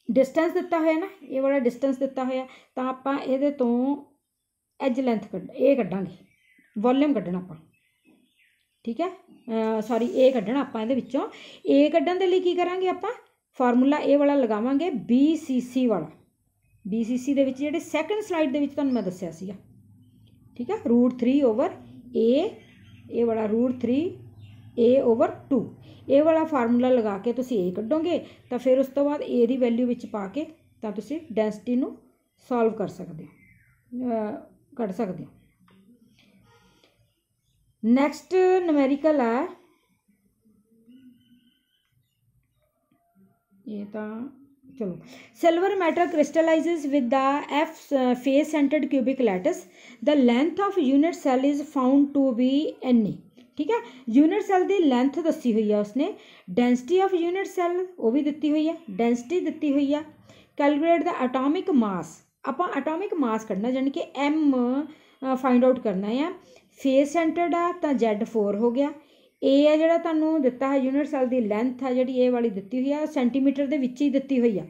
डिस्टेंस दिता होया ना, ये वाला डिस्टेंस दिता होया, तो आपां इहदे तों एज लेंथ कढ़ांगे, वॉल्यूम कढ़ना आपां। ठीक है, सॉरी ए कढ़ना आपां इहदे विच्चों। ए कढ़न दे लई की करांगे आपां, फार्मूला ए वाला लगावांगे BCC वाला, BCC दे विच जिहड़े सैकेंड स्लाइड दे विच तुहानूं मैं दस्सिया सीगा। ठीक है, √3/A, ए वाला √3A/2, ए वाला फार्मूला लगा के तुसीं ए कढ़ोगे, तो फिर उस तो बाद ए दी वैल्यू विच पा के तो तुसीं डेंसिटी नूं सॉल्व कर सकते हो, कढ़ सकते हो। नैक्सट न्यूमेरिकल है, ये तो चलो, silver metal crystallises with the F face centred cubic lattice, the length of unit cell is found to be NA। ठीक है, यूनिट सैल की लेंथ दसी हुई है उसने, डेंसिटी ऑफ यूनिट सैल वो भी दी हुई है, डेंसिटी दी हुई है, कैलकुलेट द एटॉमिक मास, आपां एटॉमिक मास कढ़ना यानी कि M फाइंड आउट करना है। फेस सेंटर्ड आ तो Z4 हो गया, ए है जिहड़ा तुहानूं दिता है यूनिट सैल की लेंथ है जिहड़ी ए वाली दी हुई है सेंटीमीटर दे विच ही दी हुई है।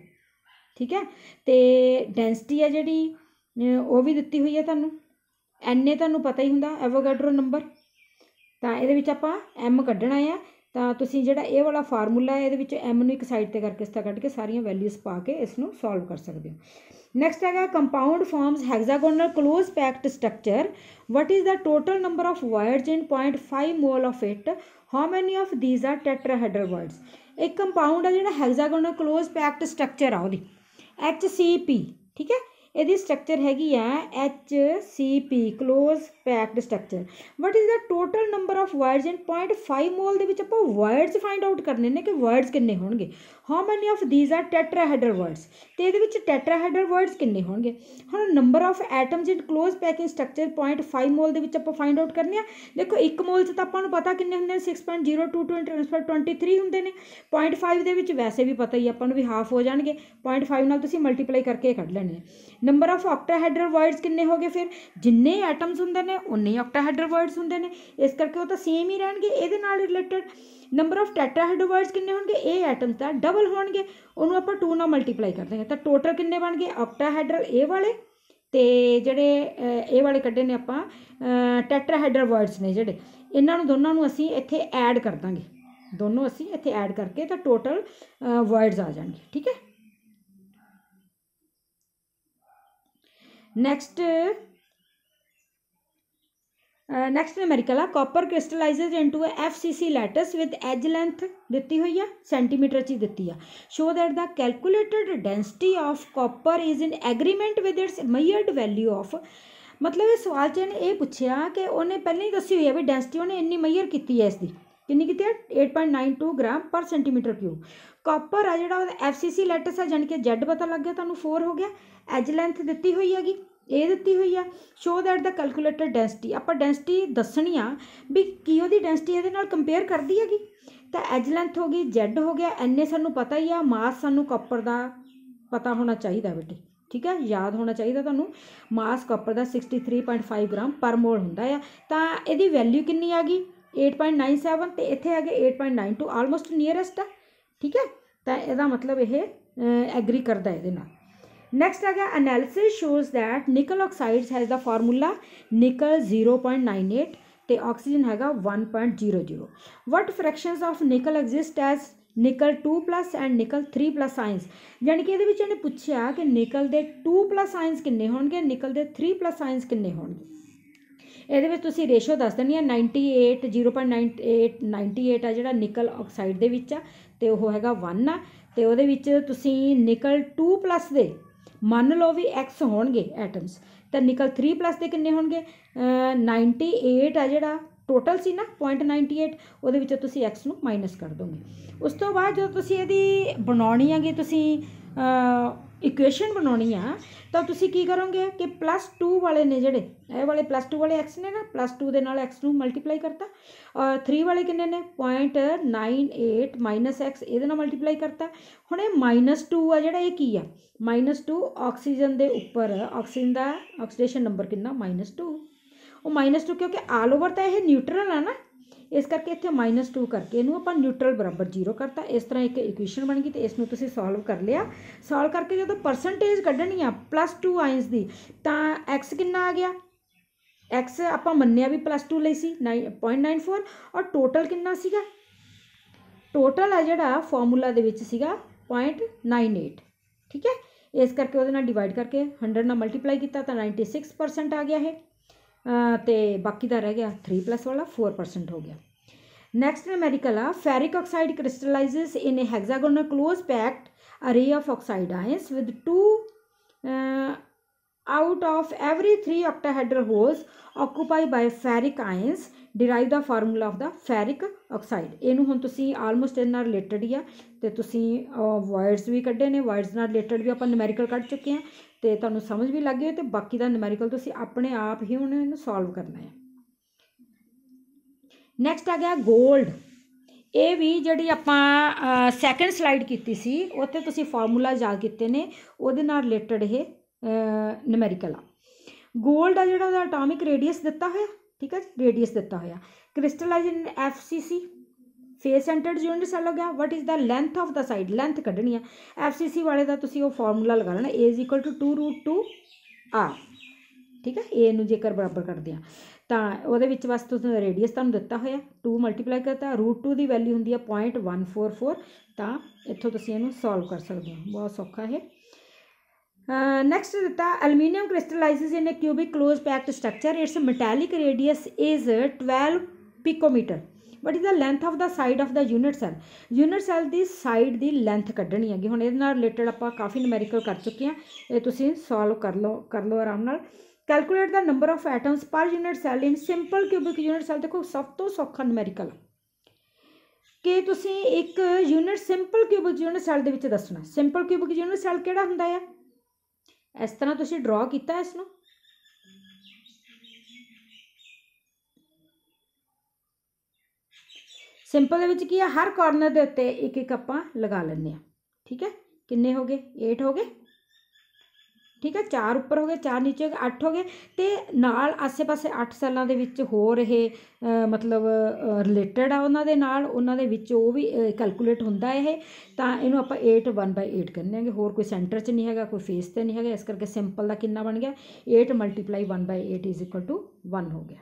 ठीक है, तो डेंसिटी है जिहड़ी वो भी दी हुई है तुहानूं, NA तुहानूं पता ही हुंदा एवोगैड्रो नंबर, तो ये आपां M कढ़ना है, तो तुसीं जिहड़ा ये वाला फार्मूला है ये M नूं एक साइड ते करके इसका कढ़ के सारियां वैल्यूज़ पा के इसनूं सॉल्व कर सकते हो। नैक्सट है compound forms hexagonal close packed structure, what is the total number of voids in 0.5 mole of it, how many of these are tetrahedral voids. एक कंपाउंड है जिहड़ा हेक्सागोनल क्लोज पैक्ड स्ट्रक्चर आ उहदी HCP। ठीक है, यदि structure हैगी है HCP close packed structure, what is the total number of voids in 0.5 mole दे विच आपां वर्ड्स फाइंड आउट करने ने कि वर्ड्स किन्ने होणगे, how many of these are tetrahedral voids, तो ये विच टेट्राहेड्रल वर्ड्स किन्ने होणगे। हुण number of atoms in close packing structure 0.5 mole दे विच आपां फाइंड आउट करने आ। देखो 1 मोल च तां आपां नूं पता किन्ने हुंदे ने 6.02 ट्रांसफर 23 हुंदे ने, 0.5 दे विच वैसे भी पता ही आपां नूं भी हाफ हो जाणगे, 0.5 नाल तुसीं मल्टीप्लाई करके कढ लैणे। नंबर ऑफ ऑक्टाहेड्रल वर्ड्स किन्ने हो गए, फिर जिन्ने एटम्स हुंदे ने उन्ने ही ऑक्टाहेड्रल वर्ड्स हुंदे ने, इस करके वो तो सेम ही रहणगे इहदे नाल related. Number of tetrahedral voids किन्ने होणगे, ए एटम्स दा डबल होणगे, उन्होंने आपां 2 नाल मल्टीप्लाई कर देंगे, तो टोटल किन्ने बन गए ऑक्टाहेड्रल ए वाले, ते जिहड़े ए वाले कड्ढे ने आपां टेट्राहेड्रल वर्ड्स ने जिहड़े, इन्हां नूं दोनां नूं असीं इत्थे ऐड कर दांगे, दोनों असीं इत्थे ऐड करके तो टोटल वर्ड्स आ जाणगे। ठीक है, नैक्सट न्यूमेरिकल है, copper crystallises into FCC lattice with edge length दी हुई है सेंटीमीटर च दी है, show that the calculated density of copper is in agreement with its measured value of. मतलब इस सवाल च इन्हें यह पूछा कि उन्हें पहले ही दसी हुई है भी डेंसिटी उन्हें इन्नी मेजर की है, इसकी कितनी की है 8.92 ग्राम पर सेंटीमीटर क्यूब। कॉपर है जो FCC लैटिस है यानी कि Z पता लग गया तुहानूं 4 हो गया, एज लेंथ दी हुई हैगी ए दी हुई है, show that the calculated density, आपां डेंसिटी दसनी आ भी की उहदी डेंसिटी इहदे नाल कंपेयर करदी हैगी, तो एज लेंथ हो गई Z हो गया, NA सानूं पता ही आ, मास सानूं कॉपर दा पता होना चाहिए बेटे। ठीक है, याद होना चाहिए तुहानूं, मास कॉपर दा 63.5 ग्राम पर मोल हुंदा है, तो इहदी वैल्यू कितनी आ गई 8.97, तो इत्थे आ गए 8.92, आलमोस्ट नीयरेस्ट है। ठीक है, तो इहदा मतलब यह एग्री करदा इहदे नाल। नैक्सट आ गया analysis shows that nickel oxides has the formula nickel 0.98 तो ऑक्सीजन हैगा 1.00। What fractions of nickel exist as nickel 2+ and ਨਿਕਲ 3+ ਆਇਨਸ, ਯਾਨੀ ਕਿ ਇਹਦੇ ਵਿੱਚ ਇਹਨੇ ਪੁੱਛਿਆ ਕਿ ਨਿਕਲ ਦੇ 2+ ਆਇਨਸ ਕਿੰਨੇ ਹੋਣਗੇ, ਨਿਕਲ ਦੇ 3+ ਆਇਨਸ ਕਿੰਨੇ ਹੋਣਗੇ। ਇਹਦੇ ਵਿੱਚ ਤੁਸੀਂ ਰੇਸ਼ੋ ਦੱਸ ਦੇਣੀ ਆ 98 0.98 ਆ ਜਿਹੜਾ ਨਿਕਲ ਆਕਸਾਈਡ ਦੇ ਵਿੱਚ ਆ, ਅਤੇ ਉਹ ਹੈਗਾ 1 ਆ। ਅਤੇ ਉਹਦੇ ਵਿੱਚ ਤੁਸੀਂ ਨਿਕਲ 2+ ਦੇ ਮੰਨ ਲਓ ਵੀ x ਹੋਣਗੇ ਐਟਮਸ, ਤਾਂ ਨਿਕਲ 3+ ਦੇ ਕਿੰਨੇ ਹੋਣਗੇ 98 ਆ ਜਿਹੜਾ ਟੋਟਲ ਸੀ ਨਾ 0.98, ਉਹਦੇ ਵਿੱਚੋਂ ਤੁਸੀਂ x ਨੂੰ ਮਾਈਨਸ ਕਰ ਦੋਗੇ। ਉਸ ਤੋਂ ਬਾਅਦ ਜਦੋਂ ਤੁਸੀਂ ਇਹਦੀ ਬਣਾਉਣੀ ਹੈਗੀ, ਤੁਸੀਂ ਇਕੁਏਸ਼ਨ ਬਣਾਉਣੀ ਆ, ਤਾਂ ਤੁਸੀਂ ਕੀ ਕਰੋਗੇ ਕਿ +2 ਵਾਲੇ ਨੇ ਜਿਹੜੇ ਇਹ ਵਾਲੇ +2 ਵਾਲੇ x ਨੇ ਨਾ, +2 ਦੇ ਨਾਲ x ਨੂੰ ਮਲਟੀਪਲਾਈ ਕਰਤਾ, ਔਰ 3 ਵਾਲੇ ਕਿੰਨੇ ਨੇ 0.98 -x ਇਹਦੇ ਨਾਲ ਮਲਟੀਪਲਾਈ ਕਰਤਾ। ਹੁਣ ਇਹ -2 ਆ ਜਿਹੜਾ ਇਹ ਕੀ ਆ -2 ਆਕਸੀਜਨ ਦੇ ਉੱਪਰ ਆਕਸੀਜਨ ਦਾ ਆਕਸੀਡੇਸ਼ਨ ਨੰਬਰ ਕਿੰਨਾ -2, ਉਹ -2 ਕਿਉਂਕਿ ਆਲ ਓਵਰ ਤਾਂ ਇਹ ਨਿਊਟਰਲ ਆ ਨਾ, ਇਸ ਕਰਕੇ ਇੱਥੇ -2 ਕਰਕੇ ਇਹਨੂੰ ਆਪਾਂ ਨਿਊਟਰਲ ਬਰਾਬਰ 0 ਕਰਤਾ। ਇਸ ਤਰ੍ਹਾਂ ਇੱਕ ਇਕੁਏਸ਼ਨ ਬਣ ਗਈ, ਅਤੇ ਇਸ ਨੂੰ ਤੁਸੀਂ ਸੋਲਵ ਕਰ ਲਿਆ। ਸੋਲਵ ਕਰਕੇ ਜਦੋਂ ਪਰਸੈਂਟੇਜ ਕੱਢਣੀ ਆ +2 ਆਇਨਸ ਦੀ, ਤਾਂ x ਕਿੰਨਾ ਆ ਗਿਆ, x ਆਪਾਂ ਮੰਨਿਆ ਵੀ +2 ਲਈ ਸੀ 0.94, ਔਰ ਟੋਟਲ ਕਿੰਨਾ ਸੀਗਾ, ਟੋਟਲ ਆ ਜਿਹੜਾ ਫਾਰਮੂਲਾ ਦੇ ਵਿੱਚ ਸੀਗਾ 0.98, ਠੀਕ ਹੈ। ਇਸ ਕਰਕੇ ਉਹਦੇ ਨਾਲ ਡਿਵਾਈਡ ਕਰਕੇ 100 ਨਾਲ ਮਲਟੀਪਲਾਈ ਕੀਤਾ ਤਾਂ 96% ਆ ਗਿਆ ਇਹ, ਅਤੇ ਬਾਕੀ ਦਾ ਰਹਿ ਗਿਆ 3+ ਵਾਲਾ 4% ਹੋ ਗਿਆ। ਨੈਕਸਟ ਨੂਮੈਰੀਕਲ ਆ ferric oxide ਕ੍ਰਿਸਟਲਾਈਜ਼ਸ in A ਹੈਗਜ਼ਾਗੋਨਲ close packed ਅਰੇ of oxide ions with 2 out of every 3 octahedral holes occupied by ferric ions derive the formula of the ferric oxide। ਇਹਨੂੰ ਹੁਣ ਤੁਸੀਂ ਆਲਮੋਸਟ ਇਹਦੇ ਨਾਲ ਰਿਲੇਟਡ ਹੀ ਆ, ਅਤੇ ਤੁਸੀਂ ਵਰਡਸ ਵੀ ਕੱਢੇ ਨੇ, ਵਰਡਸ ਨਾਲ ਰਿਲੇਟਡ ਵੀ ਆਪਾਂ ਨੂਮੈਰੀਕਲ ਕੱਢ ਚੁੱਕੇ ਹਾਂ, ਅਤੇ ਤੁਹਾਨੂੰ ਸਮਝ ਵੀ ਲੱਗ ਗਈ, ਅਤੇ ਬਾਕੀ ਦਾ ਨੂਮੈਰੀਕਲ ਤੁਸੀਂ ਆਪਣੇ ਆਪ ਹੀ ਹੁਣ ਇਹਨੂੰ ਸੋਲਵ ਕਰਨਾ ਹੈ। ਨੈਕਸਟ ਆ ਗਿਆ ਗੋਲਡ। ਇਹ ਵੀ ਜਿਹੜੀ ਆਪਾਂ ਸੈਕਿੰਡ ਸਲਾਈਡ ਕੀਤੀ ਸੀ ਉੱਥੇ ਤੁਸੀਂ ਫਾਰਮੂਲਾ ਯਾਦ ਕੀਤੇ ਨੇ, ਉਹਦੇ ਨਾਲ ਰਿਲੇਟਡ ਇਹ ਨੂਮੈਰੀਕਲ ਆ। ਗੋਲਡ ਆ ਜਿਹੜਾ ਉਹਦਾ ਅਟੋਮਿਕ ਰੇਡੀਅਸ ਦਿੱਤਾ ਹੋਇਆ, ਠੀਕ ਹੈ, ਰੇਡੀਅਸ ਦਿੱਤਾ ਹੋਇਆ। ਕ੍ਰਿਸਟਲਾਈਜ਼ ਇਨ FCC face centred unit cell ਹੋ ਗਿਆ। ਵਟ is the length of the side, length ਕੱਢਣੀ ਆ FCC ਵਾਲੇ ਦਾ, ਤੁਸੀਂ ਉਹ ਫਾਰਮੂਲਾ ਲਗਾ ਲੈਣਾ A = 2√2R, ਠੀਕ ਹੈ। A ਨੂੰ ਜੇਕਰ ਬਰਾਬਰ ਕਰਦੇ ਆ ਤਾਂ ਉਹਦੇ ਵਿੱਚ ਬਸ ਤੁਸੀਂ ਰੇਡੀਅਸ ਤੁਹਾਨੂੰ ਦਿੱਤਾ ਹੋਇਆ 2 ਮਲਟੀਪਲਾਈ ਕਰਤਾ, √2 ਦੀ ਵੈਲਿਊ ਹੁੰਦੀ ਆ 0.144, ਤਾਂ ਇੱਥੋਂ ਤੁਸੀਂ ਇਹਨੂੰ ਸੋਲਵ ਕਰ ਸਕਦੇ ਹੋ, ਬਹੁਤ ਸੌਖਾ ਇਹ। ਨੈਕਸਟ ਦਿੱਤਾ aluminium crystallizes in a cubic close packed structure, its metallic radius is 12 picometre. What is the length of the side of the unit cell, unit cell ਦੀ ਸਾਈਡ ਦੀ ਲੈਂਥ ਕੱਢਣੀ ਹੈਗੀ। ਹੁਣ ਇਹਦੇ ਨਾਲ ਰਿਲੇਟਡ ਆਪਾਂ ਕਾਫੀ ਨੂਮੈਰੀਕਲ ਕਰ ਚੁੱਕੇ ਹਾਂ, ਇਹ ਤੁਸੀਂ ਸੋਲਵ ਕਰ ਲਓ ਆਰਾਮ ਨਾਲ। Calculate the number of atoms per unit cell in simple cubic unit cell. ਦੇਖੋ ਸਭ ਤੋਂ ਸੌਖਾ ਨੂਮੈਰੀਕਲ ਕਿ ਤੁਸੀਂ ਇੱਕ unit simple cubic unit cell ਦੇ ਵਿੱਚ ਦੱਸਣਾ। ਸਿੰਪਲ ਕਿਊਬਿਕ ਯੂਨਿਟ ਸੈੱਲ ਕਿਹੜਾ ਹੁੰਦਾ ਆ, ਇਸ ਤਰ੍ਹਾਂ ਤੁਸੀਂ ਡਰਾ ਕੀਤਾ ਇਸ ਨੂੰ, ਸਿੰਪਲ ਦੇ ਵਿੱਚ ਕੀ ਆ, ਹਰ ਕਾਰਨਰ ਦੇ ਉੱਤੇ ਇੱਕ ਇੱਕ ਆਪਾਂ ਲਗਾ ਲੈਂਦੇ ਹਾਂ, ਠੀਕ ਹੈ। ਕਿੰਨੇ ਹੋ ਗਏ 8 ਹੋ ਗਏ, ਠੀਕ ਹੈ, 4 ਉੱਪਰ ਹੋ ਗਏ, 4 ਨੀਚੇ ਹੋ ਗਏ, 8 ਹੋ ਗਏ, ਅਤੇ ਨਾਲ ਆਸੇ ਪਾਸੇ 8 ਸੈੱਲਾਂ ਦੇ ਵਿੱਚ ਹੋਰ ਇਹ ਮਤਲਬ ਰਿਲੇਟਡ ਆ ਉਹਨਾਂ ਦੇ ਨਾਲ, ਉਹਨਾਂ ਦੇ ਵਿੱਚ ਉਹ ਵੀ ਕੈਲਕੂਲੇਟ ਹੁੰਦਾ ਇਹ, ਤਾਂ ਇਹਨੂੰ ਆਪਾਂ 8 1/8 ਕਹਿੰਦੇ ਹੈਗੇ। ਹੋਰ ਕੋਈ ਸੈਂਟਰ 'ਚ ਨਹੀਂ ਹੈਗਾ, ਕੋਈ ਫੇਸ 'ਤੇ ਨਹੀਂ ਹੈਗਾ, ਇਸ ਕਰਕੇ ਸਿੰਪਲ ਦਾ ਕਿੰਨਾ ਬਣ ਗਿਆ 8 × 1/8 = 1 ਹੋ ਗਿਆ।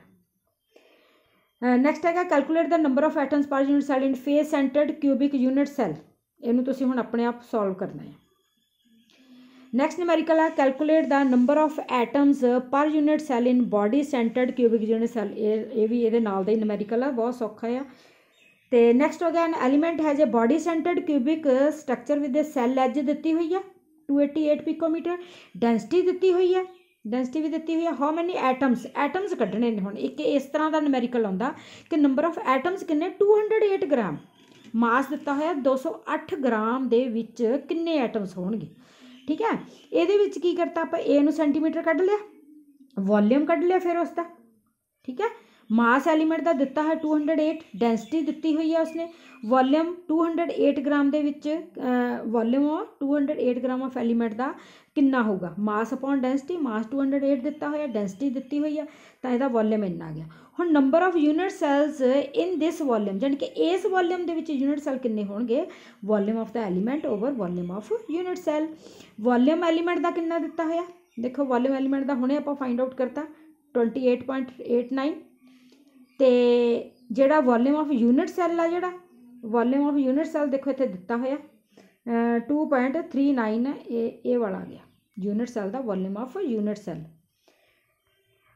ਨੈਕਸਟ ਹੈਗਾ calculate the number of atoms per unit cell in face centred cubic unit cell. ਇਹਨੂੰ ਤੁਸੀਂ ਹੁਣ ਆਪਣੇ ਆਪ ਸੋਲਵ ਕਰਨਾ ਹੈ। ਨੈਕਸਟ ਨੂਮੈਰੀਕਲ ਆ calculate the number of atoms per unit cell in body centred cubic unit cell. ਇਹ ਵੀ ਇਹਦੇ ਨਾਲ ਦਾ ਹੀ ਨੂਮੈਰੀਕਲ ਆ, ਬਹੁਤ ਸੌਖਾ ਆ। ਅਤੇ ਨੈਕਸਟ ਹੋ ਗਿਆ an element has a body centred cubic structure with a cell edge ਦਿੱਤੀ ਹੋਈ ਆ 288 ਪਿਕੋਮੀਟਰ, ਡੈਂਸਿਟੀ ਦਿੱਤੀ ਹੋਈ ਹੈ, ਡੈਂਸਿਟੀ ਵੀ ਦਿੱਤੀ ਹੋਈ ਹੈ। ਹਾਊ ਮੈਨੀ ਐਟਮਸ ਕੱਢਣੇ ਨੇ। ਹੁਣ ਇੱਕ ਇਸ ਤਰ੍ਹਾਂ ਦਾ ਨੂਮੈਰੀਕਲ ਆਉਂਦਾ ਕਿ ਨੰਬਰ ਆਫ ਐਟਮਸ ਕਿੰਨੇ 208 ਗ੍ਰਾਮ, ਮਾਸ ਦਿੱਤਾ ਹੋਇਆ 208 ਗ੍ਰਾਮ ਦੇ ਵਿੱਚ ਕਿੰਨੇ ਐਟਮਸ ਹੋਣਗੇ, ਠੀਕ ਹੈ। ਇਹਦੇ ਵਿੱਚ ਕੀ ਕਰਤਾ ਆਪਾਂ A ਨੂੰ ਸੈਂਟੀਮੀਟਰ ਕੱਢ ਲਿਆ, ਵੋਲੀਅਮ ਕੱਢ ਲਿਆ ਫਿਰ ਉਸ ਦਾ, ਠੀਕ ਹੈ। ਮਾਸ ਐਲੀਮੈਂਟ ਦਾ ਦਿੱਤਾ ਹੈ 208, ਡੈਂਸਿਟੀ ਦਿੱਤੀ ਹੋਈ ਹੈ ਉਸਨੇ, ਵੋਲੀਅਮ 208 ਗ੍ਰਾਮ ਦੇ ਵਿੱਚ ਵੋਲੀਅਮ 208 ਗ੍ਰਾਮ ਆਫ ਐਲੀਮੈਂਟ ਦਾ ਕਿੰਨਾ ਹੋਊਗਾ, ਮਾਸ ਅਪੋਨ ਡੈਂਸਿਟੀ, ਮਾਸ 208 ਦਿੱਤਾ ਹੋਇਆ, ਡੈਂਸਿਟੀ ਦਿੱਤੀ ਹੋਈ ਆ, ਤਾਂ ਇਹਦਾ ਵੋਲੀਅਮ ਇੰਨਾ ਆ ਗਿਆ। ਹੁਣ number of unit cells in this volume, ਯਾਨੀ ਕਿ ਇਸ ਵੋਲੀਅਮ ਦੇ ਵਿੱਚ ਯੂਨਿਟ ਸੈੱਲ ਕਿੰਨੇ ਹੋਣਗੇ, volume of the element over volume of unit cell. Volume element ਦਾ ਕਿੰਨਾ ਦਿੱਤਾ ਹੋਇਆ, ਦੇਖੋ ਵੋਲੀਅਮ ਐਲੀਮੈਂਟ ਦਾ ਹੁਣੇ ਆਪਾਂ ਫਾਈਂਡ ਆਊਟ ਕਰਤਾ 28.89, ਅਤੇ ਜਿਹੜਾ ਵੋਲੀਅਮ ਆਫ ਯੂਨਿਟ ਸੈੱਲ ਆ ਜਿਹੜਾ वॉल्यूम ऑफ यूनिट सैल देखो इत्थे दिता होया 2.39 ये वाला आ गया यूनिट सैल का volume of unit cell.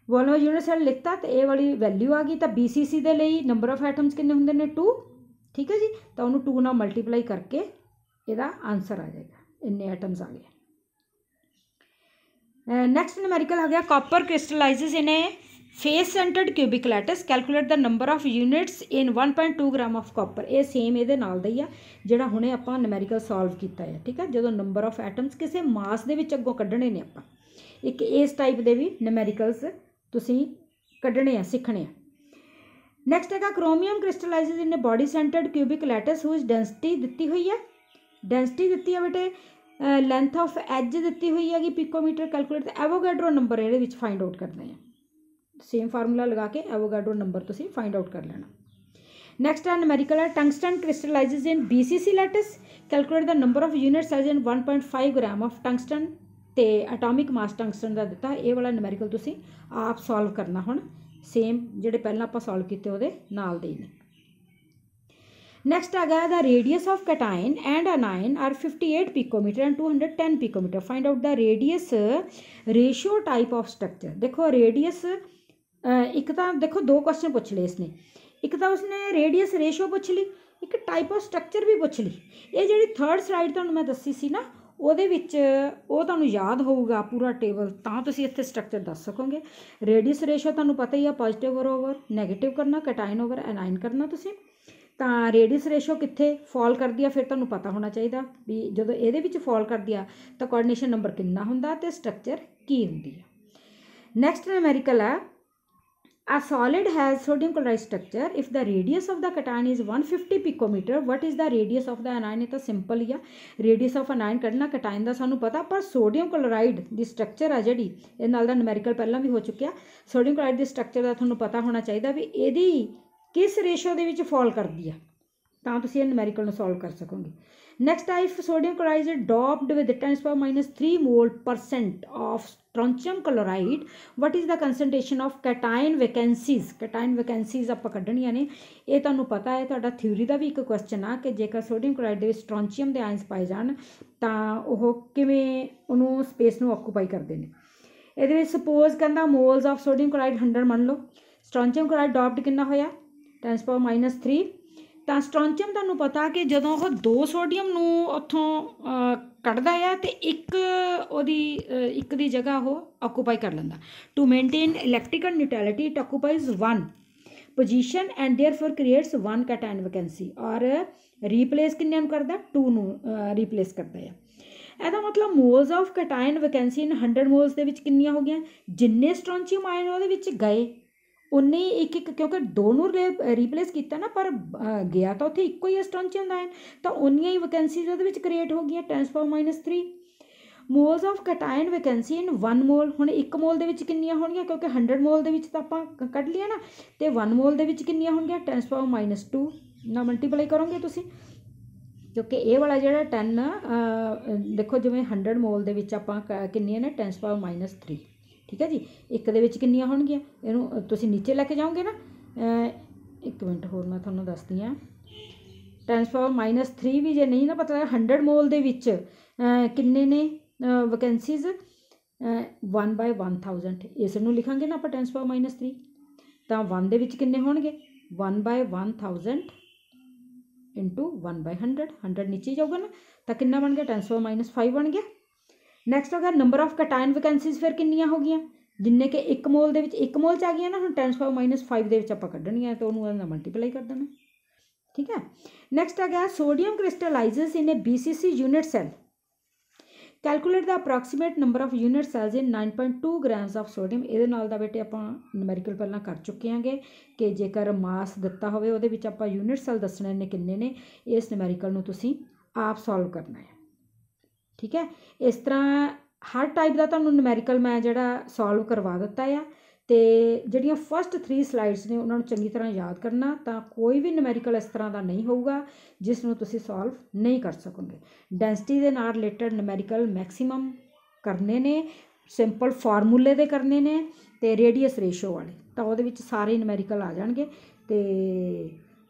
Volume of unit cell लिखता तो ये वाली वैल्यू आ गई। तो BCC के लिए नंबर ऑफ एटम्स कितने होंगे ने 2, ठीक है जी। तो उन्होंने 2 नाल मल्टीप्लाई करके इसका आंसर आ जाएगा, इन्ने एटम्स आ गए। नैक्सट न्यूमेरिकल आ गया copper crystallises in A face centred cubic lattice, calculate the number of units in 1.2 gram of copper. ये सेम ये नाल दा ही आ जिहड़ा हुणे आपां न्यूमेरिकल सॉल्व किया है, ठीक है। जो नंबर ऑफ एटम्स किसी मास दे विच अगों कड्ढणे ने आपां एक इस टाइप के भी न्यूमेरिकल्स तुसीं कड्ढणे आ सीखणे आ। नैक्सट है chromium crystallises in a body centred cubic lattice हुई डेंसिटी दिती हुई है, डेंसिटी दिती है बेटे, लेंथ ऑफ एज दी हुई है पिकोमीटर, कैलकुलेट एवोगैड्रो नंबर ये फाइंड आउट करने हैं। सेम फार्मूला लगा के एवोगैड्रो नंबर तुसीं फाइंड आउट कर लेना। नैक्सट है न्यूमेरिकल है tungsten crystallises in BCC lattice, calculate the number of unit size in 1.5 gram of tungsten ते एटॉमिक मास टंगस्टन का दिता। ये वाला न्यूमेरिकल तुसीं आप सॉल्व करना हुण सेम जिहड़े पहलां आपां सॉल्व कीते उहदे नाल दे ने। नैक्सट आ गया the radius of cation and anion are 58 picometre and 210 picometre, find out the radius ratio type of structure. देखो रेडियस एक तो देखो 2 क्वेश्चन पूछ ले इसने, एक तो उसने रेडियस रेशियो पूछ ली, एक टाइप ऑफ स्ट्रक्चर भी पूछ ली। ये जी 3rd स्लाइड तुहानूं मैं दसी सी ना ਉਹਦੇ ਵਿੱਚ ਉਹ ਤੁਹਾਨੂੰ याद होगा पूरा टेबल, ਤਾਂ ਤੁਸੀਂ ਇੱਥੇ स्ट्रक्चर दस सकोगे। रेडियस रेशियो ਤੁਹਾਨੂੰ पता ही है पॉजिटिव ओवर नैगेटिव करना, कैटाइन ओवर एनाइन करना ਤੁਸੀਂ। ਤਾਂ रेडियस रेशियो कित्थे फॉल करती है फिर ਤੁਹਾਨੂੰ पता होना चाहिए भी ਜਦੋਂ ਇਹਦੇ ਵਿੱਚ फॉल करती है तो कोऑर्डिनेशन नंबर कितना ਹੁੰਦਾ ਤੇ स्ट्रक्चर की ਹੁੰਦੀ है। नैक्सट न्यूमेरिकल है A solid has sodium chloride structure. If the radius of the cation is 150 picometer, what is the radius of the anion? ये तो सिंपल ही है radius of anion कढ़ना, cation का सानू पता, पर सोडियम क्लोराइड की स्ट्रक्चर है जी ये नाल दा न्यूमेरिकल पहला भी हो चुकिया। सोडियम क्लोराइड की स्ट्रक्चर का तुहानू पता होना चाहिए भी यदी किस रेशो के विच फॉल करती है, ਤਾਂ ਤੁਸੀਂ ਇਹ न्यूमेरिकल ਨੂੰ सॉल्व कर सकोगे। Next if sodium chloride is doped with 10⁻³ mol% of strontium chloride, what is the concentration of cation vacancies. Cation vacancies आप कढ़निया ने, ये तुहानू पता है तुहाडा थ्योरी का भी एक क्वेश्चन आ कि जेकर सोडियम क्लोराइड दे विच स्ट्रोंचियम के आयंस पाए जाण तां ओह किवें उहनूं स्पेस नूं ऑक्यूपाई करदे ने। इहदे विच सपोज कहंदा मोल्स ऑफ सोडियम क्लोराइड 100 मान लो, स्ट्रोंचियम क्लोराइड डॉप्ड कितना होया 10⁻³ ਤਾਂ ਸਟ੍ਰੋਂਚੀਅਮ ਤੁਹਾਨੂੰ ਪਤਾ ਕਿ ਜਦੋਂ ਉਹ 2 ਸੋਡੀਅਮ ਨੂੰ ਉੱਥੋਂ ਕੱਢਦਾ ਆ ਤੇ ਇੱਕ ਦੀ ਜਗ੍ਹਾ ਉਹ ਆਕੂਪਾਈ ਕਰ ਲੈਂਦਾ। To maintain electrical neutrality it occupies 1 position and therefore creates 1 cation vacancy और रीप्लेस किन्ने नूं करदा 2 नूं रीप्लेस करदा है। ਇਹਦਾ मतलब moles of cation vacancy in 100 moles ਦੇ ਵਿੱਚ ਕਿੰਨੀਆਂ ਹੋ ਗਈਆਂ, ਜਿੰਨੇ ਸਟ੍ਰੋਂਚੀਅਮ ਆਇਨ ਉਹਦੇ ਵਿੱਚ ਗਏ उन्नी एक क्योंकि दोनों रीप्लेस किया ना पर गया तो उत्थे इक्को ही स्ट्रोंचियम आयन, तो उन्नियां ही वैकेंसीज उहदे विच क्रिएट हो गई 10⁻³ मोल्स ऑफ कैटाइन वैकेंसी इन 1 मोल। हुण 1 मोल दे विच किन्नियां होणगीਆਂ क्योंकि 100 मोल दे विच तां आपां कढ लिया ना, तो 1 मोल दे विच किन्नियां होणगीਆਂ 10⁻² ना मल्टीप्लाई करोगे तुसीं क्योंकि ये वाला जिहड़ा 10 देखो जिवें 100 मोल दे विच आपां किन्नियां ने 10⁻³ ठीक है जी। एक दे विच किन्नियां होणगीਆਂ इहनूं तुसीं नीचे लैके जाओगे ना, एक मिनट होर मैं तुहानूं दसदी हां 10⁻³ भी जे नहीं ना पता 100 मोल दे विच किन्ने ने वैकेंसीज 1/1000 इस नूं लिखांगे ना आपां 10⁻³ तां 1 दे विच किन्ने होणगे 1/1000 इंटू 1/100 100 नीचे जाऊगा ना तो किन्ना बन गया 10⁻5 बन गया। नैक्सट अगर नंबर ऑफ कैटाइन वैकेंसीज फिर किन्नियां हो गई जिन्ने कि 1 मोल दे विच 1 मोल च आ गई ना, हुण 10⁻5 दे विच आपां कढणियां तो उहनूं मल्टीप्लाई कर देना, ठीक है। नैक्सट आ गया sodium crystallises in a BCC unit cell, calculate the approximate number of unit cells in 9.2 grams of sodium. ये नाल दा बेटे आपां न्यूमेरिकल पहलां कर चुके हैं कि जेकर मास दिता होवे उहदे विच आपां यूनिट सैल दसने ने किन्ने ने, इस न्यूमेरिकल नूं तुसीं आप सॉल्व करना है, ठीक है। इस तरह हर टाइप का तुहानूं न्यूमेरिकल मैं जिहड़ा सॉल्व करवा दिता है, तो जिहड़ियां फस्ट 3 स्लाइड्स ने उन्होंने चंगी तरह याद करना, तो कोई भी न्यूमेरिकल इस तरह का नहीं होगा जिसनूं तुसीं सॉल्व नहीं कर सकोगे। डेंसिटी दे नाल रिलेटेड न्यूमेरिकल मैक्सीमम करने ने, सिंपल फार्मूले दे करने ने, ते रेडियस रेशो वाले तो उहदे विच सारे न्यूमेरिकल आ जाणगे। तो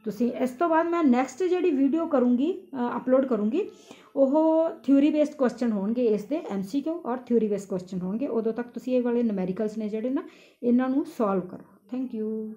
ਤੁਸੀਂ ਇਸ ਤੋਂ ਬਾਅਦ ਮੈਂ ਨੈਕਸਟ ਜਿਹੜੀ ਵੀਡੀਓ ਕਰੂੰਗੀ ਅਪਲੋਡ ਕਰੂੰਗੀ ਉਹ ਥਿਊਰੀ ਬੇਸਡ ਕੁਐਸਚਨ ਹੋਣਗੇ, ਇਸ ਦੇ MCQ ਔਰ ਥਿਊਰੀ ਬੇਸਡ ਕੁਐਸਚਨ ਹੋਣਗੇ। ਉਦੋਂ ਤੱਕ ਤੁਸੀਂ ਇਹ ਵਾਲੇ ਨੂਮੈਰੀਕਲਸ ਨੇ ਜਿਹੜੇ ਨਾ ਇਹਨਾਂ ਨੂੰ ਸੋਲਵ ਕਰੋ। Thank you.